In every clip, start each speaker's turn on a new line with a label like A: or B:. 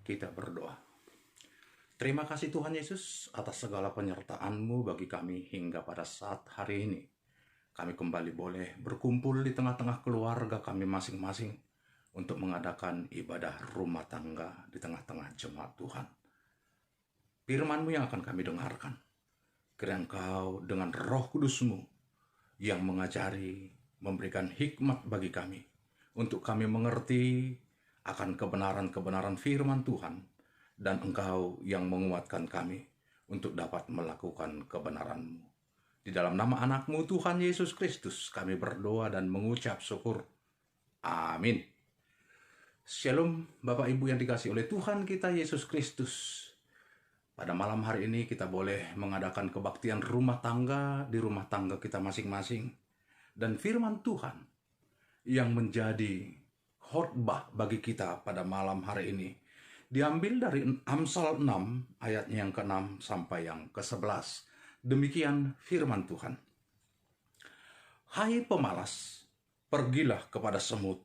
A: Kita berdoa. Terima kasih Tuhan Yesus atas segala penyertaan-Mu bagi kami hingga pada saat hari ini. Kami kembali boleh berkumpul di tengah-tengah keluarga kami masing-masing untuk mengadakan ibadah rumah tangga di tengah-tengah jemaat Tuhan. Firman-Mu yang akan kami dengarkan. Kiranya Engkau dengan Roh Kudus-Mu yang mengajari, memberikan hikmat bagi kami untuk kami mengerti akan kebenaran-kebenaran firman Tuhan, dan Engkau yang menguatkan kami untuk dapat melakukan kebenaran-Mu. Di dalam nama anak-Mu Tuhan Yesus Kristus kami berdoa dan mengucap syukur. Amin. Shalom Bapak Ibu yang dikasihi oleh Tuhan kita Yesus Kristus. Pada malam hari ini kita boleh mengadakan kebaktian rumah tangga di rumah tangga kita masing-masing. Dan firman Tuhan yang menjadi khotbah bagi kita pada malam hari ini diambil dari Amsal 6 ayatnya yang ke-6 sampai yang ke-11. Demikian firman Tuhan. Hai pemalas, pergilah kepada semut,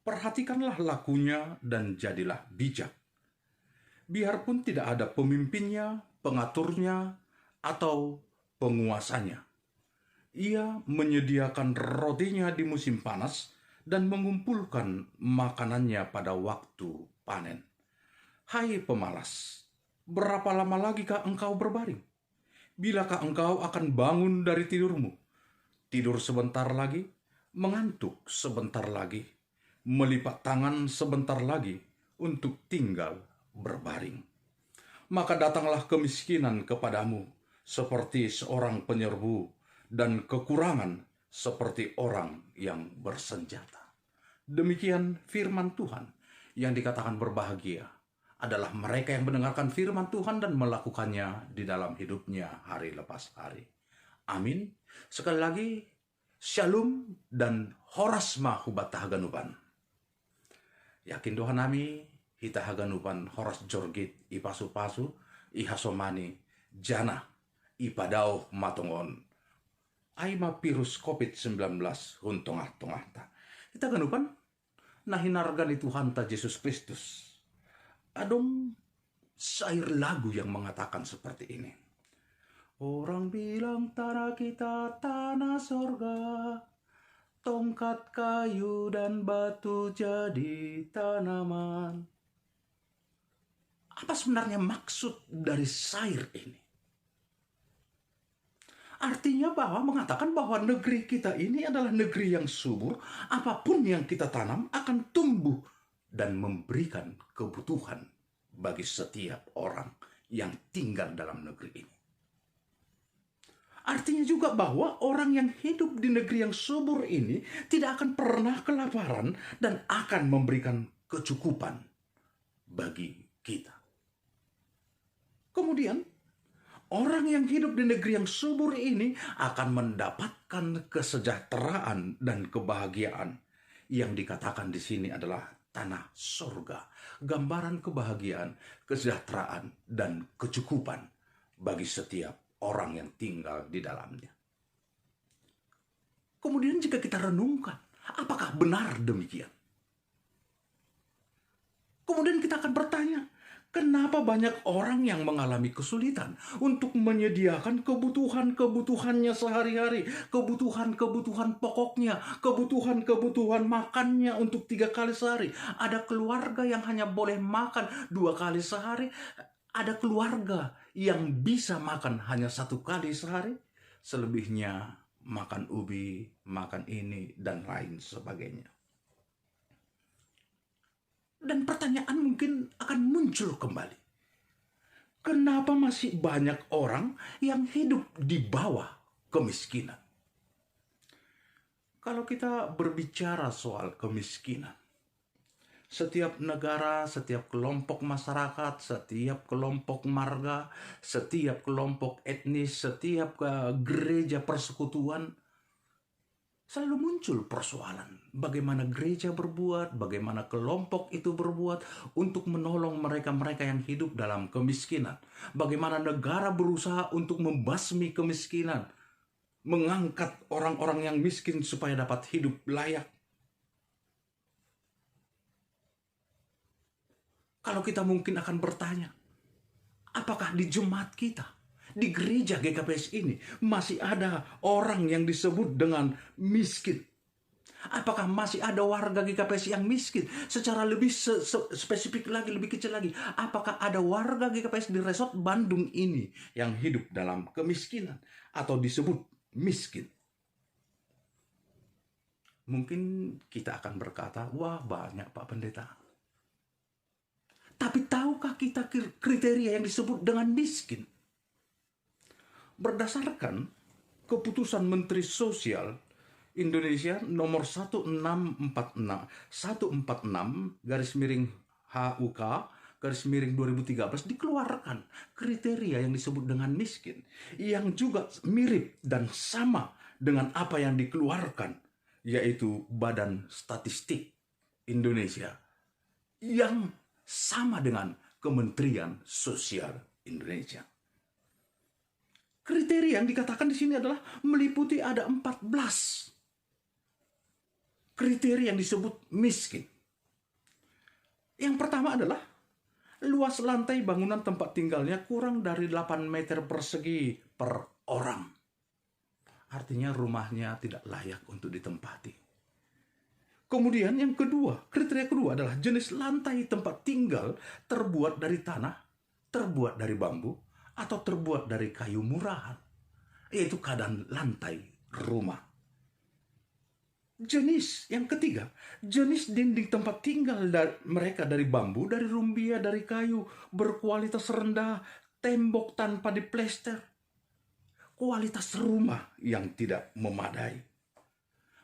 A: perhatikanlah lakunya dan jadilah bijak. Biarpun tidak ada pemimpinnya, pengaturnya, atau penguasanya. Ia menyediakan rotinya di musim panas dan mengumpulkan makanannya pada waktu panen. Hai pemalas, berapa lama lagikah engkau berbaring? Bilakah engkau akan bangun dari tidurmu? Tidur sebentar lagi, mengantuk sebentar lagi, melipat tangan sebentar lagi untuk tinggal berbaring. Maka datanglah kemiskinan kepadamu seperti seorang penyerbu, dan kekurangan seperti orang yang bersenjata. Demikian firman Tuhan. Yang dikatakan berbahagia adalah mereka yang mendengarkan firman Tuhan dan melakukannya di dalam hidupnya hari lepas hari. Amin. Sekali lagi, shalom dan horas mahubat haganupan. Yakin Tuhan nami, hita haganupan horas jorgit ipasu-pasu, ihasomani, jana, ipadau matongon. Aima virus COVID-19 hun tengah-tengah ta. Kita ganupan nahinargan Tuhan ta Yesus Kristus. Adong syair lagu yang mengatakan seperti ini. Orang bilang tanah kita tanah sorga, tongkat kayu dan batu jadi tanaman. Apa sebenarnya maksud dari syair ini? Artinya bahwa mengatakan bahwa negeri kita ini adalah negeri yang subur, apapun yang kita tanam akan tumbuh dan memberikan kebutuhan bagi setiap orang yang tinggal dalam negeri ini. Artinya juga bahwa orang yang hidup di negeri yang subur ini tidak akan pernah kelaparan dan akan memberikan kecukupan bagi kita. Kemudian, orang yang hidup di negeri yang subur ini akan mendapatkan kesejahteraan dan kebahagiaan. Yang dikatakan di sini adalah tanah surga. Gambaran kebahagiaan, kesejahteraan, dan kecukupan bagi setiap orang yang tinggal di dalamnya. Kemudian jika kita renungkan, apakah benar demikian? Kemudian kita akan bertanya, kenapa banyak orang yang mengalami kesulitan untuk menyediakan kebutuhan-kebutuhannya sehari-hari, kebutuhan-kebutuhan pokoknya, kebutuhan-kebutuhan makannya untuk 3 kali sehari. Ada keluarga yang hanya boleh makan 2 kali sehari, ada keluarga yang bisa makan hanya 1 kali sehari, selebihnya makan ubi, makan ini, dan lain sebagainya. Dan pertanyaan mungkin akan muncul kembali. Kenapa masih banyak orang yang hidup di bawah kemiskinan? Kalau kita berbicara soal kemiskinan, setiap negara, setiap kelompok masyarakat, setiap kelompok marga, setiap kelompok etnis, setiap gereja persekutuan, selalu muncul persoalan. Bagaimana gereja berbuat, bagaimana kelompok itu berbuat untuk menolong mereka-mereka yang hidup dalam kemiskinan. Bagaimana negara berusaha untuk membasmi kemiskinan, mengangkat orang-orang yang miskin supaya dapat hidup layak. Kalau kita mungkin akan bertanya, apakah di jemaat kita, di gereja GKPS ini, masih ada orang yang disebut dengan miskin? Apakah masih ada warga GKPS yang miskin? Secara lebih spesifik lagi, lebih kecil lagi, apakah ada warga GKPS di Resort Bandung ini yang hidup dalam kemiskinan atau disebut miskin? Mungkin kita akan berkata, wah banyak Pak Pendeta. Tapi tahukah kita kriteria yang disebut dengan miskin? Berdasarkan keputusan Menteri Sosial Indonesia nomor 146 garis miring HUK garis miring 2013 dikeluarkan kriteria yang disebut dengan miskin, yang juga mirip dan sama dengan apa yang dikeluarkan yaitu Badan Statistik Indonesia, yang sama dengan Kementerian Sosial Indonesia. Kriteria yang dikatakan di sini adalah meliputi ada 14 kriteria yang disebut miskin. Yang pertama adalah luas lantai bangunan tempat tinggalnya kurang dari 8 meter persegi per orang. Artinya rumahnya tidak layak untuk ditempati. Kemudian yang kedua, kriteria kedua adalah jenis lantai tempat tinggal terbuat dari tanah, terbuat dari bambu, atau terbuat dari kayu murahan. Yaitu keadaan lantai rumah. Jenis yang ketiga, jenis dinding tempat tinggal mereka dari bambu, dari rumbia, dari kayu, berkualitas rendah, tembok tanpa diplester, kualitas rumah yang tidak memadai.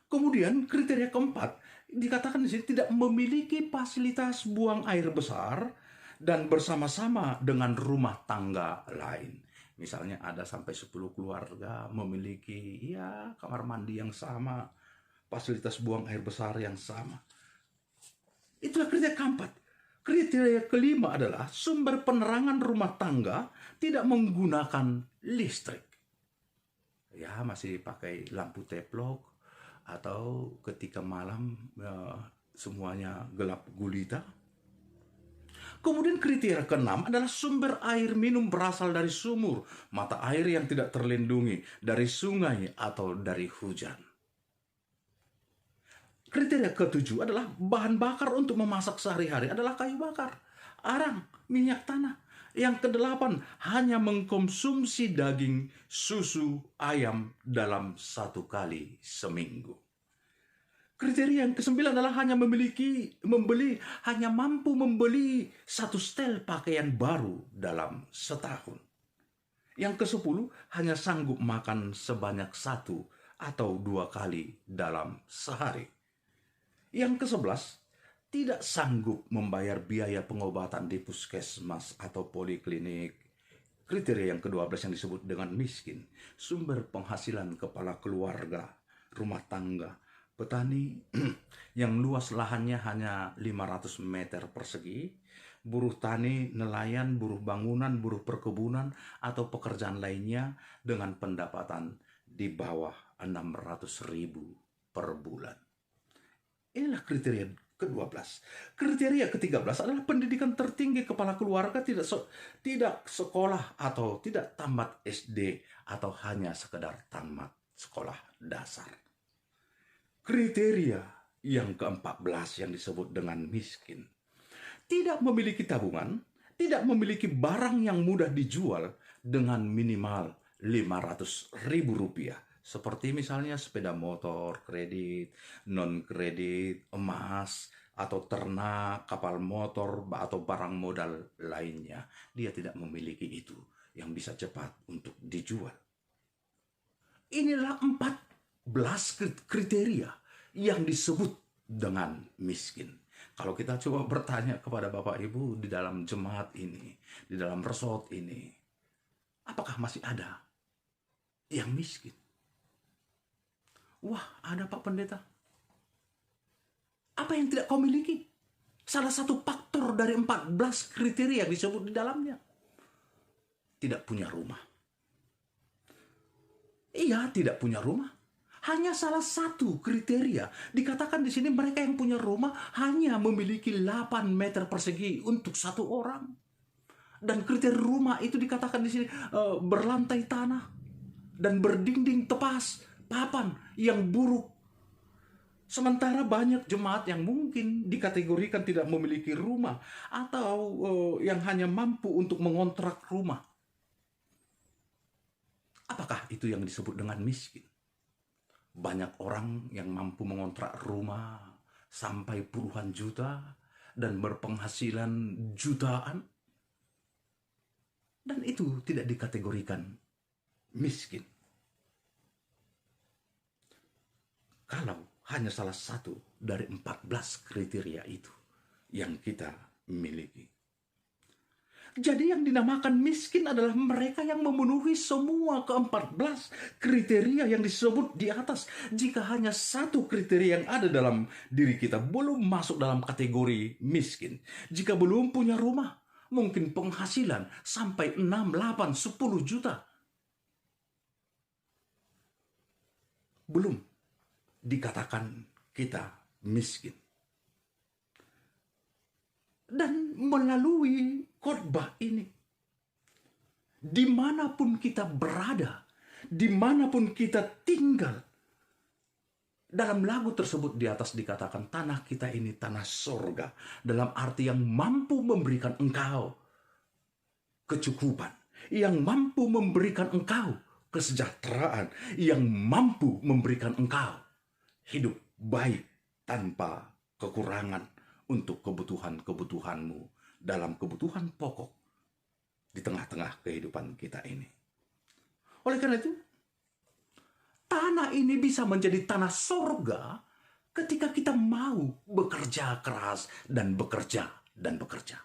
A: Kemudian kriteria keempat, dikatakan di sini tidak memiliki fasilitas buang air besar dan bersama-sama dengan rumah tangga lain. Misalnya ada sampai 10 keluarga memiliki kamar mandi yang sama, fasilitas buang air besar yang sama. Itulah kriteria keempat. Kriteria kelima adalah sumber penerangan rumah tangga tidak menggunakan listrik. Ya, masih pakai lampu teplok atau ketika malam semuanya gelap gulita. Kemudian kriteria keenam adalah sumber air minum berasal dari sumur, mata air yang tidak terlindungi, dari sungai atau dari hujan. Kriteria ketujuh adalah bahan bakar untuk memasak sehari-hari adalah kayu bakar, arang, minyak tanah. Yang kedelapan, hanya mengkonsumsi daging, susu, ayam dalam 1 kali seminggu. Kriteria yang kesembilan adalah hanya mampu membeli 1 setel pakaian baru dalam setahun. Yang ke-10, hanya sanggup makan sebanyak 1 atau 2 kali dalam sehari. Yang ke-11, tidak sanggup membayar biaya pengobatan di puskesmas atau poliklinik. Kriteria yang ke-12 yang disebut dengan miskin, sumber penghasilan kepala keluarga, rumah tangga, petani yang luas lahannya hanya 500 meter persegi, buruh tani, nelayan, buruh bangunan, buruh perkebunan, atau pekerjaan lainnya dengan pendapatan di bawah 600.000 per bulan. Inilah kriteria ke-12. Kriteria ke-13 adalah pendidikan tertinggi kepala keluarga tidak sekolah atau tidak tamat SD atau hanya sekedar tamat sekolah dasar. Kriteria yang ke-14 yang disebut dengan miskin. Tidak memiliki tabungan, tidak memiliki barang yang mudah dijual dengan minimal Rp500.000. Seperti misalnya sepeda motor, kredit, non-kredit, emas, atau ternak, kapal motor, atau barang modal lainnya. Dia tidak memiliki itu yang bisa cepat untuk dijual. Inilah 14 kriteria yang disebut dengan miskin. Kalau kita coba bertanya kepada Bapak Ibu di dalam jemaat ini, di dalam resort ini, apakah masih ada yang miskin? Wah, ada Pak Pendeta. Apa yang tidak kau miliki? Salah satu faktor dari 14 kriteria yang disebut di dalamnya. Tidak punya rumah. Iya, tidak punya rumah. Hanya salah satu kriteria. Dikatakan di sini mereka yang punya rumah hanya memiliki 8 meter persegi untuk satu orang. Dan kriteria rumah itu dikatakan di sini berlantai tanah dan berdinding tepas, papan yang buruk. Sementara banyak jemaat yang mungkin dikategorikan tidak memiliki rumah atau yang hanya mampu untuk mengontrak rumah. Apakah itu yang disebut dengan miskin? Banyak orang yang mampu mengontrak rumah sampai puluhan juta dan berpenghasilan jutaan. Dan itu tidak dikategorikan miskin. Kalau hanya salah satu dari 14 kriteria itu yang kita miliki. Jadi yang dinamakan miskin adalah mereka yang memenuhi semua ke-14 kriteria yang disebut di atas. Jika hanya satu kriteria yang ada dalam diri kita belum masuk dalam kategori miskin. Jika belum punya rumah, mungkin penghasilan sampai 6, 8, 10 juta. Belum dikatakan kita miskin. Dan melalui khotbah ini, dimanapun kita berada, dimanapun kita tinggal, dalam lagu tersebut di atas dikatakan tanah kita ini tanah sorga, dalam arti yang mampu memberikan engkau kecukupan, yang mampu memberikan engkau kesejahteraan, yang mampu memberikan engkau hidup baik tanpa kekurangan untuk kebutuhan-kebutuhanmu dalam kebutuhan pokok di tengah-tengah kehidupan kita ini. Oleh karena itu, tanah ini bisa menjadi tanah sorga ketika kita mau bekerja keras dan bekerja dan bekerja.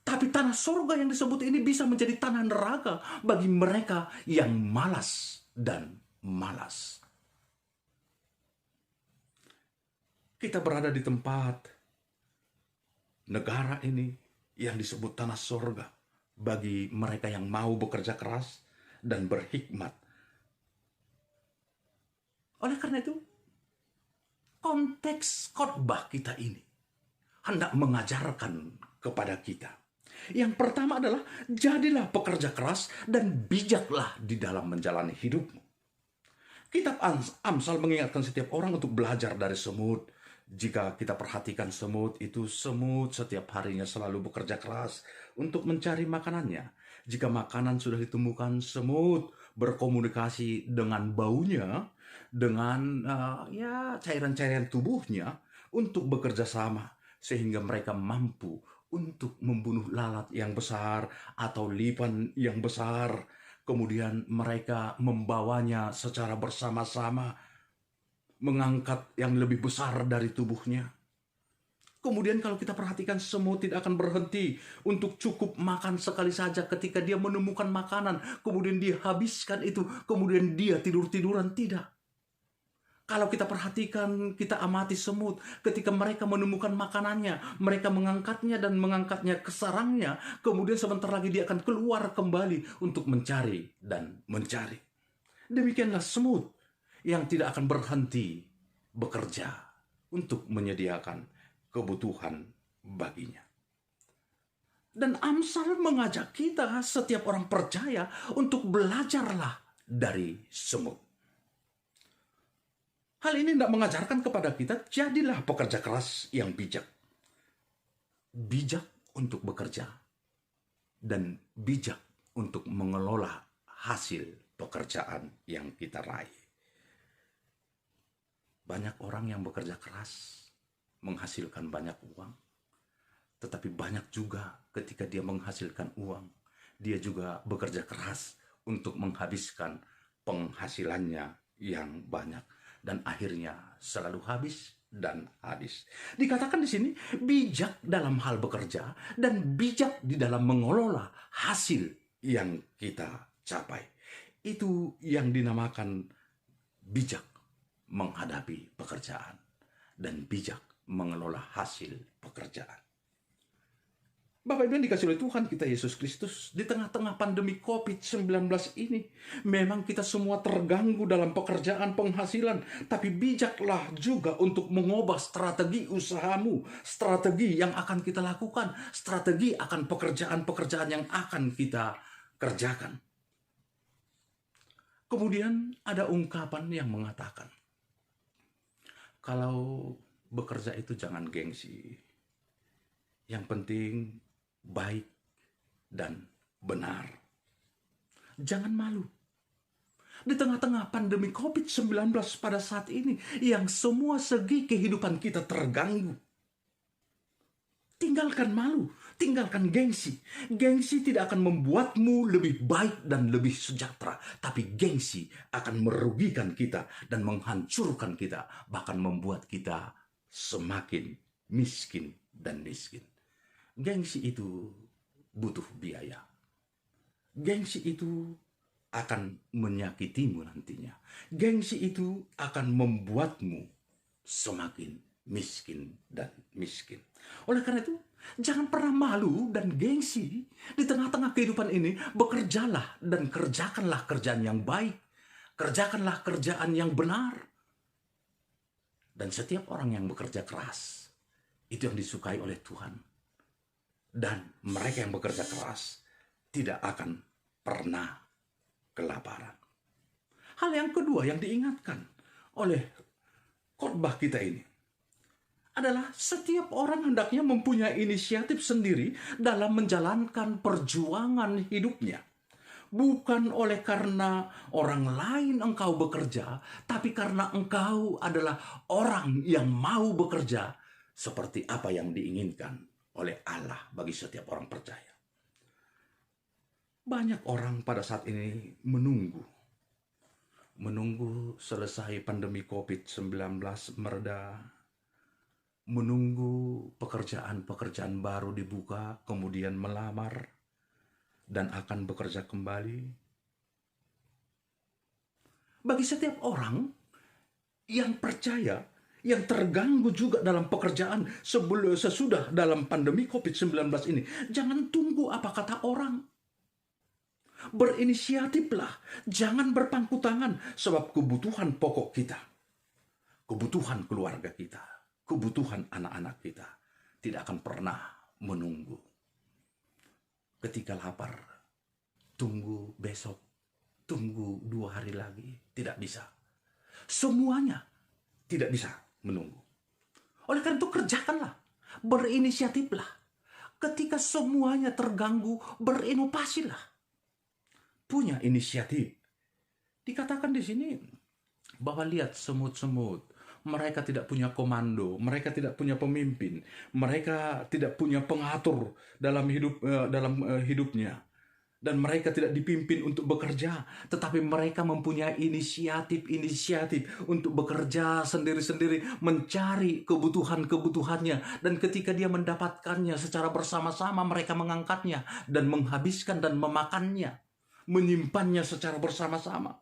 A: Tapi tanah sorga yang disebut ini bisa menjadi tanah neraka bagi mereka yang malas dan malas. Kita berada di tempat negara ini yang disebut tanah sorga bagi mereka yang mau bekerja keras dan berhikmat. Oleh karena itu, konteks khotbah kita ini hendak mengajarkan kepada kita. Yang pertama adalah jadilah pekerja keras dan bijaklah di dalam menjalani hidupmu. Kitab Amsal mengingatkan setiap orang untuk belajar dari semut. Jika kita perhatikan semut setiap harinya selalu bekerja keras untuk mencari makanannya. Jika makanan sudah ditemukan, semut berkomunikasi dengan baunya, dengan cairan-cairan tubuhnya untuk bekerja sama. Sehingga mereka mampu untuk membunuh lalat yang besar atau lipan yang besar. Kemudian mereka membawanya secara bersama-sama, mengangkat yang lebih besar dari tubuhnya. Kemudian kalau kita perhatikan, semut tidak akan berhenti untuk cukup makan sekali saja ketika dia menemukan makanan. Kemudian dia habiskan itu, kemudian dia tidur-tiduran, tidak. Kalau kita perhatikan, kita amati semut, ketika mereka menemukan makanannya, mereka mengangkatnya dan mengangkatnya ke sarangnya, kemudian sebentar lagi dia akan keluar kembali untuk mencari dan mencari. Demikianlah semut yang tidak akan berhenti bekerja untuk menyediakan kebutuhan baginya. Dan Amsal mengajak kita, setiap orang percaya, untuk belajarlah dari semut. Hal ini tidak mengajarkan kepada kita, jadilah pekerja keras yang bijak. Bijak untuk bekerja dan bijak untuk mengelola hasil pekerjaan yang kita raih. Banyak orang yang bekerja keras menghasilkan banyak uang, tetapi banyak juga ketika dia menghasilkan uang, dia juga bekerja keras untuk menghabiskan penghasilannya yang banyak. Dan akhirnya selalu habis dan habis. Dikatakan di sini bijak dalam hal bekerja dan bijak di dalam mengelola hasil yang kita capai. Itu yang dinamakan bijak menghadapi pekerjaan dan bijak mengelola hasil pekerjaan. Bapak Ibu yang dikasih oleh Tuhan kita Yesus Kristus, di tengah-tengah pandemi COVID-19 ini, memang kita semua terganggu dalam pekerjaan penghasilan, tapi bijaklah juga untuk mengubah strategi usahamu, strategi yang akan kita lakukan, strategi akan pekerjaan-pekerjaan yang akan kita kerjakan. Kemudian ada ungkapan yang mengatakan, kalau bekerja itu jangan gengsi, yang penting baik dan benar. Jangan malu. Di tengah-tengah pandemi COVID-19 pada saat ini, yang semua segi kehidupan kita terganggu. Tinggalkan malu, tinggalkan gengsi. Gengsi tidak akan membuatmu lebih baik dan lebih sejahtera, tapi gengsi akan merugikan kita dan menghancurkan kita, bahkan membuat kita semakin miskin dan miskin. Gengsi itu butuh biaya. Gengsi itu akan menyakitimu nantinya. Gengsi itu akan membuatmu semakin miskin dan miskin. Oleh karena itu, jangan pernah malu dan gengsi. Di tengah-tengah kehidupan ini, bekerjalah dan kerjakanlah kerjaan yang baik. Kerjakanlah kerjaan yang benar. Dan setiap orang yang bekerja keras, itu yang disukai oleh Tuhan. Dan mereka yang bekerja keras tidak akan pernah kelaparan. Hal yang kedua yang diingatkan oleh khotbah kita ini adalah setiap orang hendaknya mempunyai inisiatif sendiri dalam menjalankan perjuangan hidupnya. Bukan oleh karena orang lain engkau bekerja, tapi karena engkau adalah orang yang mau bekerja seperti apa yang diinginkan oleh Allah bagi setiap orang percaya. Banyak orang pada saat ini menunggu selesai pandemi COVID-19 mereda, menunggu pekerjaan-pekerjaan baru dibuka, kemudian melamar dan akan bekerja kembali. Bagi setiap orang yang percaya, yang terganggu juga dalam pekerjaan sesudah dalam pandemi COVID-19 ini, jangan tunggu apa kata orang. Berinisiatiflah, jangan berpangku tangan, sebab kebutuhan pokok kita, kebutuhan keluarga kita, kebutuhan anak-anak kita tidak akan pernah menunggu. Ketika lapar, tunggu besok, tunggu 2 hari lagi, tidak bisa. Semuanya tidak bisa menunggu. Oleh karena itu kerjakanlah, berinisiatiflah. Ketika semuanya terganggu, berinovasilah. Punya inisiatif. Dikatakan di sini bahwa lihat semut-semut, mereka tidak punya komando, mereka tidak punya pemimpin, mereka tidak punya pengatur dalam hidupnya. Dan mereka tidak dipimpin untuk bekerja, tetapi mereka mempunyai inisiatif untuk bekerja sendiri-sendiri, mencari kebutuhan-kebutuhannya. Dan ketika dia mendapatkannya secara bersama-sama, mereka mengangkatnya dan menghabiskan dan memakannya, menyimpannya secara bersama-sama.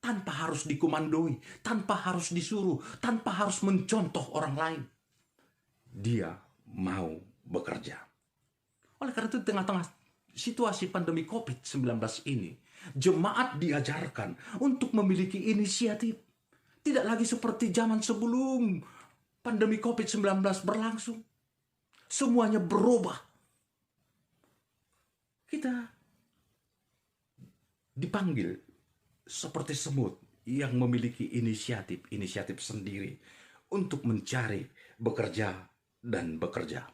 A: Tanpa harus dikomandoi, tanpa harus disuruh, tanpa harus mencontoh orang lain. Dia mau bekerja. Oleh karena itu, tengah-tengah situasi pandemi COVID-19 ini, jemaat diajarkan untuk memiliki inisiatif. Tidak lagi seperti zaman sebelum pandemi COVID-19 berlangsung. Semuanya berubah. Kita dipanggil seperti semut yang memiliki inisiatif sendiri untuk mencari, bekerja, dan bekerja.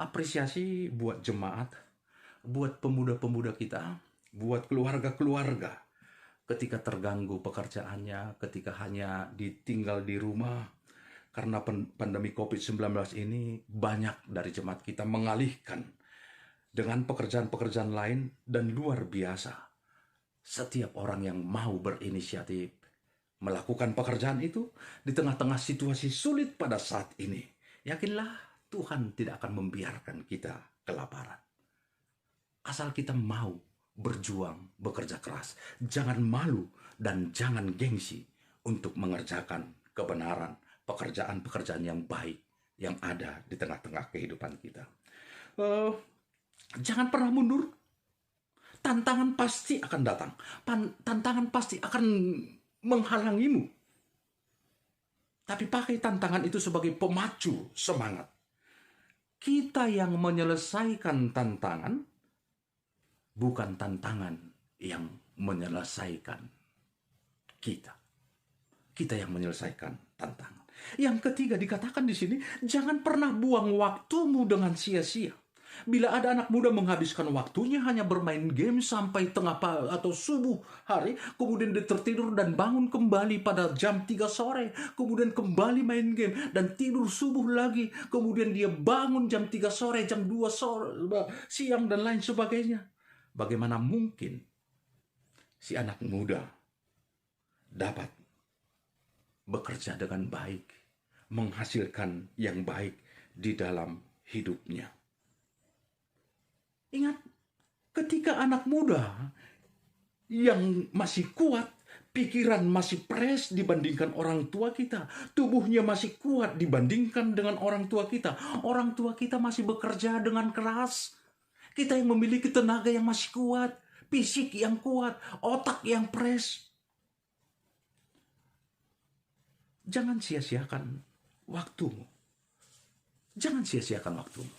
A: Apresiasi buat jemaat, buat pemuda-pemuda kita, buat keluarga-keluarga ketika terganggu pekerjaannya, ketika hanya ditinggal di rumah. Karena pandemi COVID-19 ini, banyak dari jemaat kita mengalihkan dengan pekerjaan-pekerjaan lain, dan luar biasa. Setiap orang yang mau berinisiatif melakukan pekerjaan itu di tengah-tengah situasi sulit pada saat ini, yakinlah Tuhan tidak akan membiarkan kita kelaparan. Asal kita mau berjuang, bekerja keras. Jangan malu dan jangan gengsi untuk mengerjakan kebenaran, pekerjaan-pekerjaan yang baik yang ada di tengah-tengah kehidupan kita. Eh, Jangan pernah mundur. Tantangan pasti akan datang. Tantangan pasti akan menghalangimu. Tapi pakai tantangan itu sebagai pemacu semangat. Kita yang menyelesaikan tantangan, bukan tantangan yang menyelesaikan kita. Kita yang menyelesaikan tantangan. Yang ketiga dikatakan di sini, jangan pernah buang waktumu dengan sia-sia. Bila ada anak muda menghabiskan waktunya hanya bermain game sampai tengah atau subuh hari, kemudian dia tertidur dan bangun kembali pada jam 3 sore, kemudian kembali main game dan tidur subuh lagi, kemudian dia bangun jam 3 sore, jam 2 sore, siang dan lain sebagainya. Bagaimana mungkin si anak muda dapat bekerja dengan baik, menghasilkan yang baik di dalam hidupnya? Ingat, ketika anak muda yang masih kuat, pikiran masih fresh dibandingkan orang tua kita, tubuhnya masih kuat dibandingkan dengan orang tua kita. Orang tua kita masih bekerja dengan keras. Kita yang memiliki tenaga yang masih kuat, fisik yang kuat, otak yang fresh. Jangan sia-siakan waktumu. Jangan sia-siakan waktumu.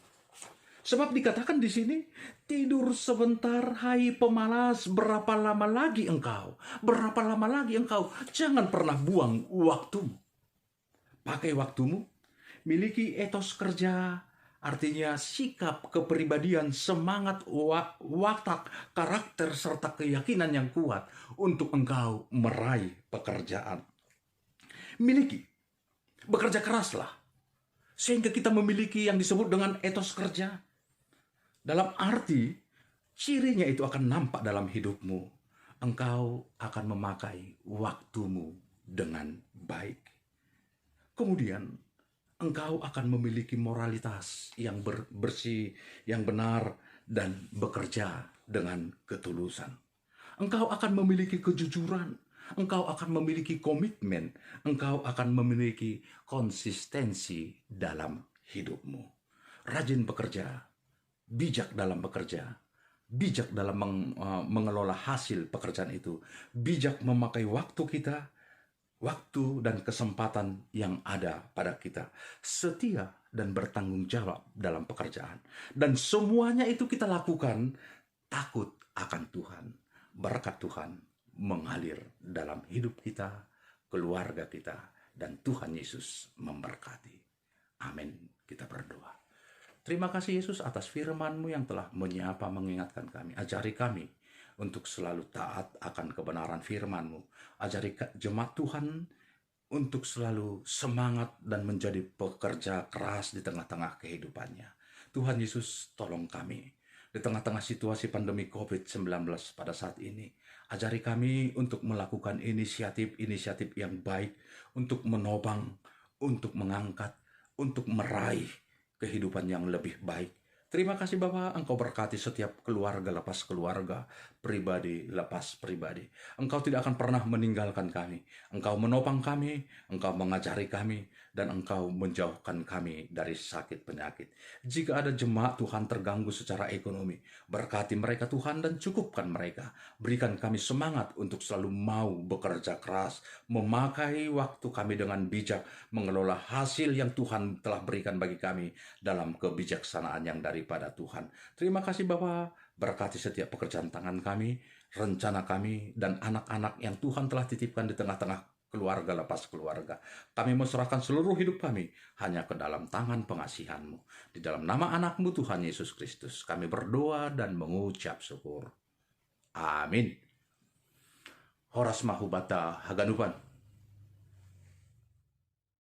A: Sebab dikatakan di sini, tidur sebentar, hai pemalas, berapa lama lagi engkau? Berapa lama lagi engkau? Jangan pernah buang waktumu. Pakai waktumu, miliki etos kerja, artinya sikap, kepribadian, semangat, watak, karakter, serta keyakinan yang kuat untuk engkau meraih pekerjaan. Miliki, bekerja keraslah, sehingga kita memiliki yang disebut dengan etos kerja. Dalam arti, cirinya itu akan nampak dalam hidupmu. Engkau akan memakai waktumu dengan baik. Kemudian, engkau akan memiliki moralitas yang bersih, yang benar, dan bekerja dengan ketulusan. Engkau akan memiliki kejujuran. Engkau akan memiliki komitmen. Engkau akan memiliki konsistensi dalam hidupmu. Rajin bekerja, bijak dalam bekerja, bijak dalam mengelola hasil pekerjaan itu, bijak memakai waktu kita, waktu dan kesempatan yang ada pada kita, setia dan bertanggung jawab dalam pekerjaan. Dan semuanya itu kita lakukan takut akan Tuhan. Berkat Tuhan mengalir dalam hidup kita, keluarga kita, dan Tuhan Yesus memberkati. Amin. Kita berdoa. Terima kasih Yesus atas firman-Mu yang telah menyapa mengingatkan kami. Ajari kami untuk selalu taat akan kebenaran firman-Mu. Ajari jemaat Tuhan untuk selalu semangat dan menjadi pekerja keras di tengah-tengah kehidupannya. Tuhan Yesus, tolong kami di tengah-tengah situasi pandemi COVID-19 pada saat ini. Ajari kami untuk melakukan inisiatif-inisiatif yang baik, untuk menopang, untuk mengangkat, untuk meraih kehidupan yang lebih baik. Terima kasih Bapa, Engkau berkati setiap keluarga lepas keluarga, pribadi lepas pribadi. Engkau tidak akan pernah meninggalkan kami. Engkau menopang kami, Engkau mengajari kami, dan Engkau menjauhkan kami dari sakit penyakit. Jika ada jemaat Tuhan terganggu secara ekonomi, berkati mereka Tuhan dan cukupkan mereka. Berikan kami semangat untuk selalu mau bekerja keras, memakai waktu kami dengan bijak, mengelola hasil yang Tuhan telah berikan bagi kami dalam kebijaksanaan yang daripada Tuhan. Terima kasih Bapa, berkati setiap pekerjaan tangan kami, rencana kami, dan anak-anak yang Tuhan telah titipkan di tengah-tengah keluarga lepas keluarga. Kami menyerahkan seluruh hidup kami hanya ke dalam tangan pengasihan-Mu. Di dalam nama anak-Mu Tuhan Yesus Kristus, kami berdoa dan mengucap syukur. Amin. Horas mahubata haganupan.